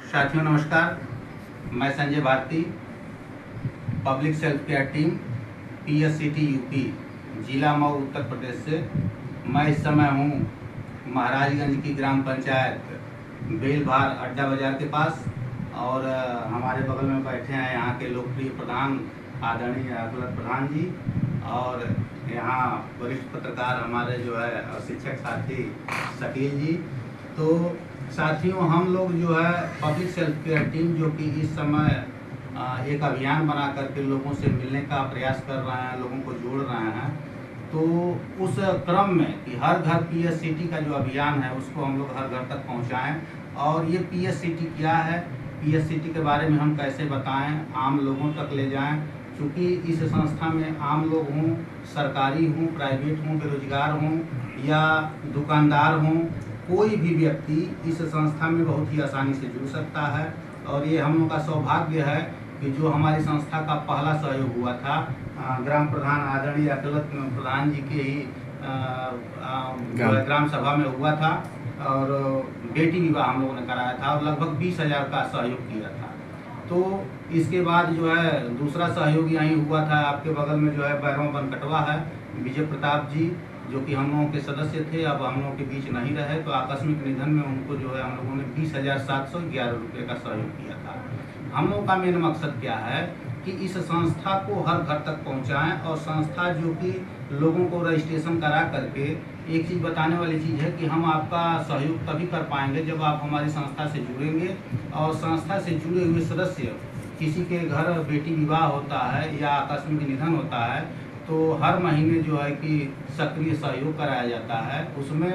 साथियों नमस्कार, मैं Sanjay Bharti, public self care team PSCT UP जिला मऊ उत्तर प्रदेश से। मैं इस समय हूँ महाराजगंज की ग्राम पंचायत बेलभार अड्डा बाजार के पास और हमारे बगल में बैठे हैं यहाँ के लोकप्रिय प्रधान आदरणीय अखिलत प्रधान जी और यहाँ वरिष्ठ पत्रकार हमारे जो है शिक्षक साथी शकील जी। तो साथियों, हम लोग जो है पब्लिक सेल्फ केयर टीम जो कि इस समय एक अभियान बना करके लोगों से मिलने का प्रयास कर रहे हैं, लोगों को जोड़ रहे हैं। तो उस क्रम में कि हर घर PSCT का जो अभियान है उसको हम लोग हर घर तक पहुंचाएं। और ये PSCT क्या है, PSCT के बारे में हम कैसे बताएं, आम लोगों तक ले जाएं। क्योंकि इस संस्था में आम लोग हों, सरकारी हों, प्राइवेट हों, बेरोजगार हों या दुकानदार हों, कोई भी व्यक्ति इस संस्था में बहुत ही आसानी से जुड़ सकता है। और ये हम लोग का सौभाग्य है कि जो हमारी संस्था का पहला सहयोग हुआ था ग्राम प्रधान आदरणीय अखिलत प्रधान जी के ही ग्राम सभा में हुआ था और बेटी विवाह हम लोगों ने कराया था और लगभग 20,000 का सहयोग किया था। तो इसके बाद जो है दूसरा सहयोग यहीं हुआ था, आपके बगल में जो है बैरवा बनकटवा है, विजय प्रताप जी जो कि हम लोगों के सदस्य थे, अब हम लोगों के बीच नहीं रहे। तो आकस्मिक निधन में उनको जो है हम लोगों ने 20,711 रुपये का सहयोग किया था। हम लोगों का मेन मकसद क्या है कि इस संस्था को हर घर तक पहुंचाएं और संस्था जो कि लोगों को रजिस्ट्रेशन करा करके एक चीज़ बताने वाली चीज़ है कि हम आपका सहयोग तभी कर पाएंगे जब आप हमारी संस्था से जुड़ेंगे। और संस्था से जुड़े हुए सदस्य, किसी के घर बेटी विवाह होता है या आकस्मिक निधन होता है तो हर महीने जो है कि सक्रिय सहयोग कराया जाता है। उसमें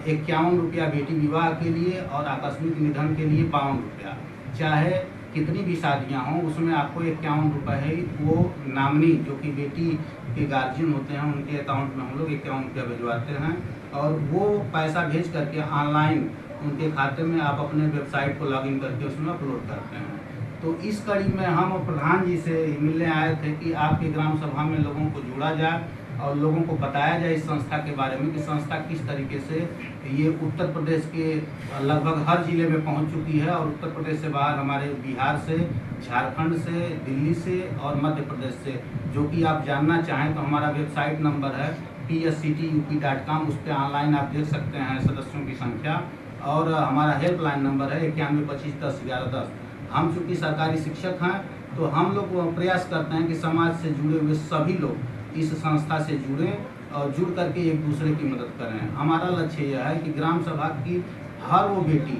51 रुपया बेटी विवाह के लिए और आकस्मिक निधन के लिए 52 रुपया। चाहे कितनी भी शादियां हों उसमें आपको 51 रुपये है वो नामनी जो कि बेटी के गार्जियन होते हैं उनके अकाउंट में हम लोग 51 रुपया भिजवाते हैं और वो पैसा भेज करके ऑनलाइन उनके खाते में आप अपने वेबसाइट को लॉगिन करके उसमें अपलोड करते हैं। तो इस कड़ी में हम प्रधान जी से मिलने आए थे कि आपके ग्राम सभा में लोगों को जोड़ा जाए और लोगों को बताया जाए इस संस्था के बारे में कि संस्था किस तरीके से ये उत्तर प्रदेश के लगभग हर जिले में पहुंच चुकी है और उत्तर प्रदेश से बाहर हमारे बिहार से, झारखंड से, दिल्ली से और मध्य प्रदेश से। जो कि आप जानना चाहें तो हमारा वेबसाइट नंबर है PSCTUP.com, उस पर ऑनलाइन आप देख सकते हैं सदस्यों की संख्या। और हमारा हेल्पलाइन नंबर है 9125101110। हम चूँकि सरकारी शिक्षक हैं तो हम लोग प्रयास करते हैं कि समाज से जुड़े हुए सभी लोग इस संस्था से जुड़ें और जुड़ करके एक दूसरे की मदद करें। हमारा लक्ष्य यह है कि ग्राम सभा की हर वो बेटी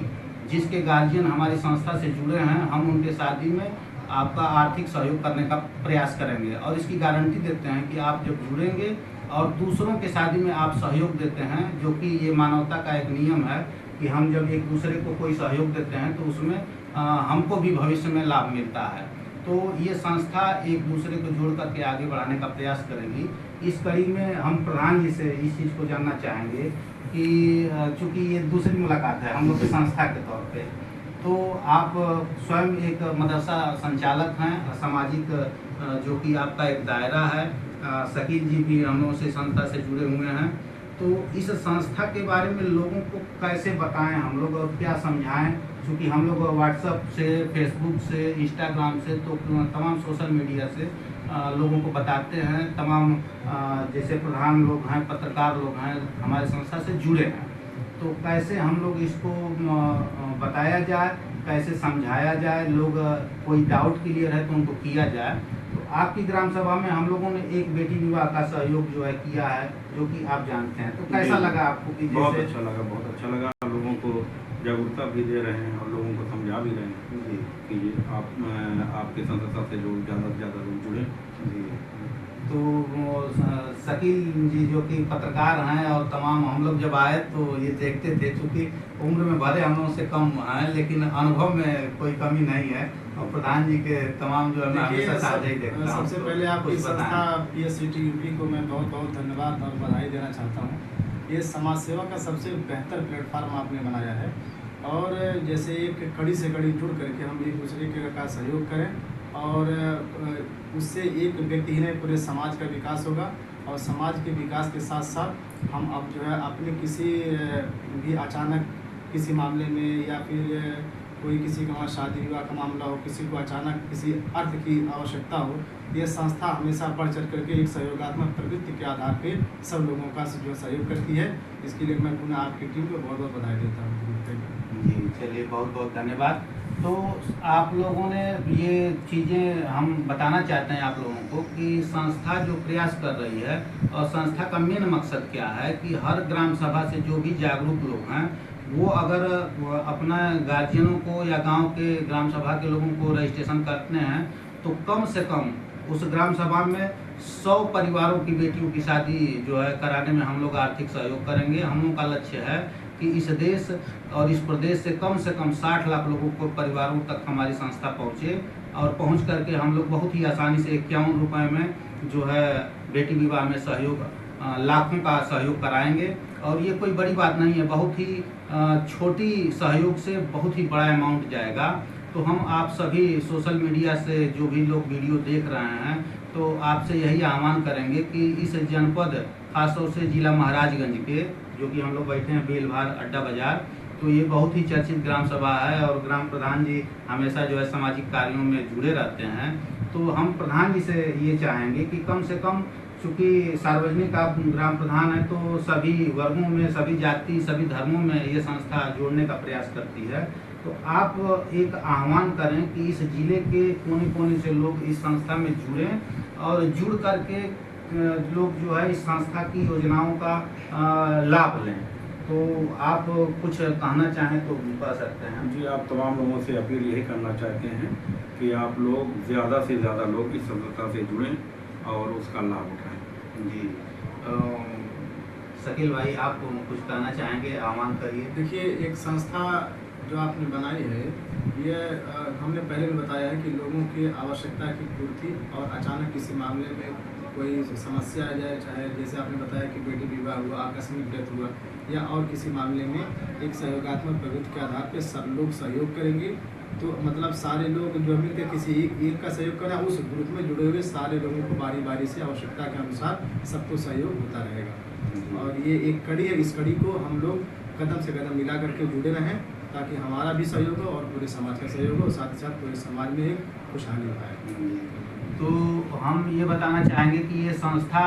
जिसके गार्जियन हमारी संस्था से जुड़े हैं, हम उनके शादी में आपका आर्थिक सहयोग करने का प्रयास करेंगे और इसकी गारंटी देते हैं कि आप जब जुड़ेंगे और दूसरों के शादी में आप सहयोग देते हैं, जो कि ये मानवता का एक नियम है कि हम जब एक दूसरे को कोई सहयोग देते हैं तो उसमें हमको भी भविष्य में लाभ मिलता है। तो ये संस्था एक दूसरे को जोड़ करके आगे बढ़ाने का प्रयास करेगी। इस कड़ी में हम प्रधान जी से इस चीज़ को जानना चाहेंगे कि चूँकि ये दूसरी मुलाकात है हम लोग की संस्था के तौर पे, तो आप स्वयं एक मदरसा संचालक हैं, सामाजिक जो कि आपका एक दायरा है। शकील जी भी हम लोगों से संस्था से जुड़े हुए हैं। तो इस संस्था के बारे में लोगों को कैसे बताएं हम लोग और क्या समझाएं, क्योंकि हम लोग व्हाट्सएप से, फेसबुक से, इंस्टाग्राम से, तो तमाम सोशल मीडिया से लोगों को बताते हैं। तमाम जैसे प्रधान लोग हैं, पत्रकार लोग हैं, हमारे संस्था से जुड़े हैं। तो कैसे हम लोग इसको बताया जाए, कैसे समझाया जाए, लोग कोई डाउट क्लियर है तो उनको किया जाए। तो आपकी ग्राम सभा में हम लोगों ने एक बेटी विवाह का सहयोग जो है किया है, जो कि आप जानते हैं। तो कैसा लगा आपको? कि बहुत अच्छा लगा। लोगों को जागरूकता भी दे रहे हैं और लोगों को समझा भी रहे हैं जी कि ये आपके संस्था से लोग ज़्यादा से ज़्यादा लोग जुड़े जी। तो शकील जी जो कि पत्रकार हैं और तमाम हम लोग जब आए तो ये देखते थे, चूँकि उम्र में भले हम लोगों से कम हैं लेकिन अनुभव में कोई कमी नहीं है और प्रधान जी के तमाम जो है मैं हमेशा साझा ही देखता हूँ। सबसे पहले आपकी संस्था PSCT यूपी को मैं बहुत बहुत धन्यवाद और बधाई देना चाहता हूँ। ये समाज सेवा का सबसे बेहतर प्लेटफार्म आपने बनाया है और जैसे एक कड़ी से कड़ी जुड़ करके हम एक दूसरे का सहयोग करें और उससे एक व्यक्ति ही नहीं पूरे समाज का विकास होगा और समाज के विकास के साथ साथ हम अब जो है अपने किसी भी अचानक किसी मामले में या फिर कोई किसी का वहाँ शादी विवाह का मामला हो, किसी को अचानक किसी अर्थ की आवश्यकता हो, ये संस्था हमेशा बढ़ चढ़ करके एक सहयोगात्मक प्रवृत्ति के आधार पे सब लोगों का जो सहयोग करती है। इसके लिए मैं पुनः आपकी टीम को बहुत बहुत बधाई देता हूँ। जी चलिए, बहुत बहुत धन्यवाद। तो आप लोगों ने ये चीज़ें हम बताना चाहते हैं आप लोगों को कि संस्था जो प्रयास कर रही है और संस्था का मेन मकसद क्या है कि हर ग्राम सभा से जो भी जागरूक लोग हैं वो अगर अपना गार्जियनों को या गांव के ग्राम सभा के लोगों को रजिस्ट्रेशन करते हैं तो कम से कम उस ग्राम सभा में 100 परिवारों की बेटियों की शादी जो है कराने में हम लोग आर्थिक सहयोग करेंगे। हम लोगों का लक्ष्य है कि इस देश और इस प्रदेश से कम 60 लाख लोगों को परिवारों तक हमारी संस्था पहुँचे और पहुँच करके हम लोग बहुत ही आसानी से 51 रुपये में जो है बेटी विवाह में सहयोग लाखों का सहयोग कराएंगे। और ये कोई बड़ी बात नहीं है, बहुत ही छोटी सहयोग से बहुत ही बड़ा अमाउंट जाएगा। तो हम आप सभी सोशल मीडिया से जो भी लोग वीडियो देख रहे हैं तो आपसे यही आह्वान करेंगे कि इस जनपद खासतौर से जिला महाराजगंज के जो कि हम लोग बैठे हैं बेलभार अड्डा बाजार, तो ये बहुत ही चर्चित ग्राम सभा है और ग्राम प्रधान जी हमेशा जो है सामाजिक कार्यों में जुड़े रहते हैं। तो हम प्रधान जी से ये चाहेंगे कि कम से कम, चूँकि सार्वजनिक आप ग्राम प्रधान है तो सभी वर्गों में, सभी जाति, सभी धर्मों में ये संस्था जोड़ने का प्रयास करती है। तो आप एक आह्वान करें कि इस जिले के कोने कोने से लोग इस संस्था में जुड़ें और जुड़ करके लोग जो है इस संस्था की योजनाओं का लाभ लें। तो आप कुछ कहना चाहें तो कह सकते हैं। जी, आप तमाम लोगों से अपील यही करना चाहते हैं कि आप लोग ज़्यादा से ज़्यादा लोग इस संस्था से जुड़ें और उसका लाभ उठाएं। जी शकील भाई, आप कुछ कहना चाहेंगे, आह्वान करिए। देखिए, एक संस्था जो आपने बनाई है ये हमने पहले भी बताया है कि लोगों की आवश्यकता की पूर्ति और अचानक किसी मामले में कोई समस्या आ जाए, चाहे जैसे आपने बताया कि बेटी विवाह हुआ, आकस्मिक डेथ हुआ या और किसी मामले में, एक सहयोगात्मक प्रवृत्ति के आधार पर सब लोग सहयोग करेंगे। तो मतलब सारे लोग जो मिलकर किसी एक का सहयोग करें, उस ग्रुप में जुड़े हुए सारे लोगों को बारी बारी से आवश्यकता के अनुसार सबको सहयोग होता रहेगा। और ये एक कड़ी है, इस कड़ी को हम लोग कदम से कदम मिला करके जुड़े रहें ताकि हमारा भी सहयोग हो और पूरे समाज का सहयोग हो, साथ ही साथ पूरे समाज में एक खुशहाली पाए। तो हम ये बताना चाहेंगे कि ये संस्था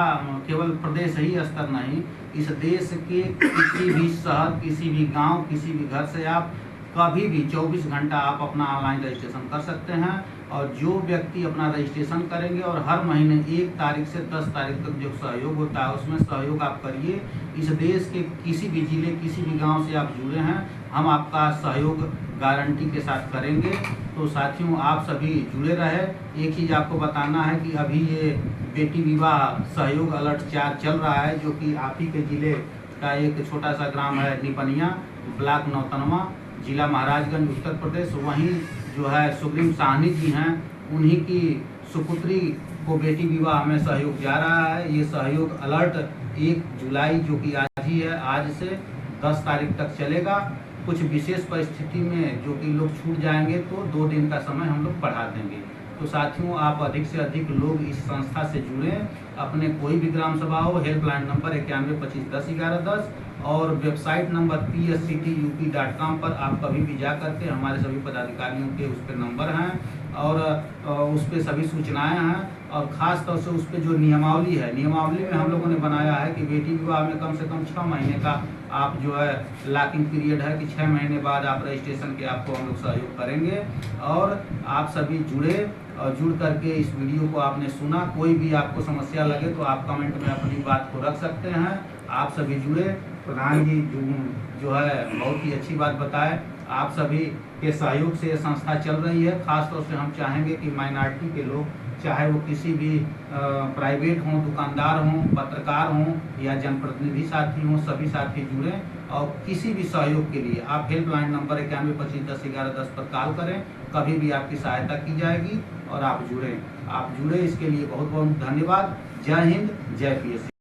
केवल प्रदेश ही स्तर नहीं, इस देश के किसी भी शहर, किसी भी गांव, किसी भी घर से आप कभी भी 24 घंटा आप अपना ऑनलाइन रजिस्ट्रेशन कर सकते हैं। और जो व्यक्ति अपना रजिस्ट्रेशन करेंगे और हर महीने 1 तारीख से 10 तारीख तक जो सहयोग होता है उसमें सहयोग आप करिए। इस देश के किसी भी जिले, किसी भी गांव से आप जुड़े हैं, हम आपका सहयोग गारंटी के साथ करेंगे। तो साथियों, आप सभी जुड़े रहे। एक चीज़ आपको बताना है कि अभी ये बेटी विवाह सहयोग अलर्ट 4 चल रहा है, जो कि आप ही के ज़िले का एक छोटा सा ग्राम है निपनिया, ब्लॉक नौतनवा, जिला महाराजगंज, उत्तर प्रदेश। वहीं जो है सुग्रीव साहनी जी हैं, उन्हीं की सुपुत्री को बेटी विवाह में सहयोग जा रहा है। ये सहयोग अलर्ट 1 जुलाई जो कि आज ही है, आज से 10 तारीख तक चलेगा। कुछ विशेष परिस्थिति में जो कि लोग छूट जाएंगे तो 2 दिन का समय हम लोग बढ़ा देंगे। तो साथियों, आप अधिक से अधिक लोग इस संस्था से जुड़ें। अपने कोई भी ग्राम सभा हो, हेल्पलाइन नंबर 91 25 10 11 10 और वेबसाइट नंबर psctup.com पर आप कभी भी जा करके, हमारे सभी पदाधिकारियों के उस पर नंबर हैं और उस पर सभी सूचनाएं हैं। और ख़ास तौर से उस पर जो नियमावली है, नियमावली में हम लोगों ने बनाया है कि बेटी विवाह में कम से कम 6 महीने का आप जो है लॉकिंग पीरियड है कि 6 महीने बाद आप रजिस्ट्रेशन के आपको हम लोग सहयोग करेंगे। और आप सभी जुड़े और जुड़ करके इस वीडियो को आपने सुना, कोई भी आपको समस्या लगे तो आप कमेंट में अपनी बात को रख सकते हैं। आप सभी जुड़े। प्रधान जी जो है बहुत ही अच्छी बात बताए। आप सभी के सहयोग से ये संस्था चल रही है। खास तौर से हम चाहेंगे कि माइनॉरिटी के लोग, चाहे वो किसी भी प्राइवेट हों, दुकानदार हों, पत्रकार हों या जनप्रतिनिधि साथी हों, सभी साथी जुड़ें। और किसी भी सहयोग के लिए आप हेल्पलाइन नंबर 91 25 10 11 10 पर कॉल करें, कभी भी आपकी सहायता की जाएगी। और आप जुड़ें, इसके लिए बहुत बहुत धन्यवाद। जय हिंद, जय PSC।